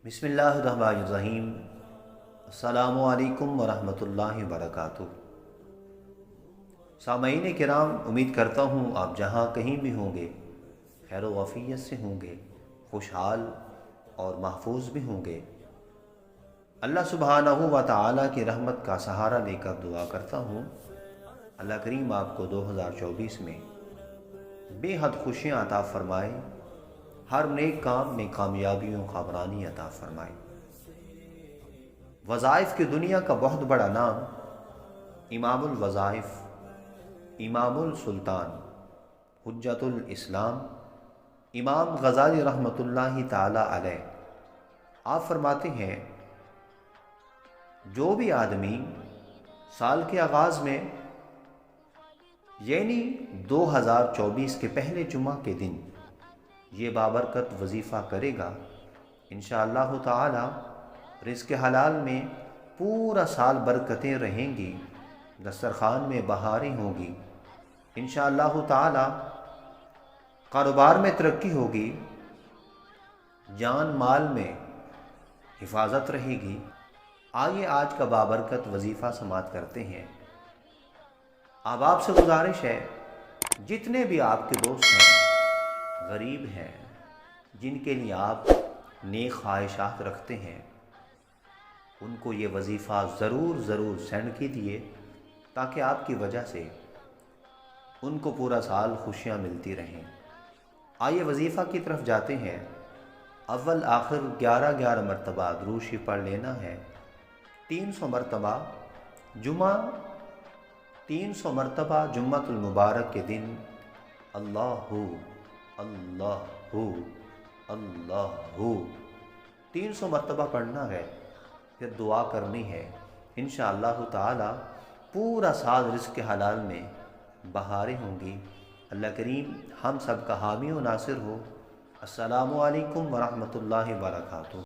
بسم اللہ الرحمن الرحیم۔ السلام علیکم ورحمۃ اللہ وبرکاتہ۔ سامعین کرام، امید کرتا ہوں آپ جہاں کہیں بھی ہوں گے خیر و عافیت سے ہوں گے، خوشحال اور محفوظ بھی ہوں گے۔ اللہ سبحانہ و تعالیٰ کی رحمت کا سہارا لے کر دعا کرتا ہوں اللہ کریم آپ کو 2024 میں بے حد خوشیاں عطا فرمائے، ہر نیک کام میں کامیابیوں کامرانی عطا فرمائے۔ وظائف کی دنیا کا بہت بڑا نام امام الوظائف، امام السلطان، حجت الاسلام، امام غزالی رحمۃ اللہ تعالی علیہ۔ آپ فرماتے ہیں جو بھی آدمی سال کے آغاز میں یعنی 2024 کے پہلے جمعہ کے دن یہ بابرکت وظیفہ کرے گا، انشاءاللہ تعالی رزق حلال میں پورا سال برکتیں رہیں گی، دسترخوان میں بہاریں ہوں گی، انشاءاللہ تعالی کاروبار میں ترقی ہوگی، جان مال میں حفاظت رہے گی۔ آئیے آج کا بابرکت وظیفہ سماعت کرتے ہیں۔ آپ سے گزارش ہے جتنے بھی آپ کے دوست ہیں، غریب ہیں، جن کے لیے آپ نیک خواہشات رکھتے ہیں، ان کو یہ وظیفہ ضرور سینڈ کیجیے تاکہ آپ کی وجہ سے ان کو پورا سال خوشیاں ملتی رہیں۔ آئیے وظیفہ کی طرف جاتے ہیں۔ اول آخر 11 مرتبہ درود شریف پڑھ لینا ہے۔ 300 مرتبہ جمعہ، 300 مرتبہ جمعۃ المبارک کے دن اللہ اللہ اللہ 300 مرتبہ پڑھنا ہے، پھر دعا کرنی ہے۔ انشاءاللہ تعالی پورا سال رزق حلال میں بہاریں ہوں گی۔ اللہ کریم ہم سب کا حامی و ناصر ہو۔ السلام علیکم ورحمۃ اللہ وبرکاتہ۔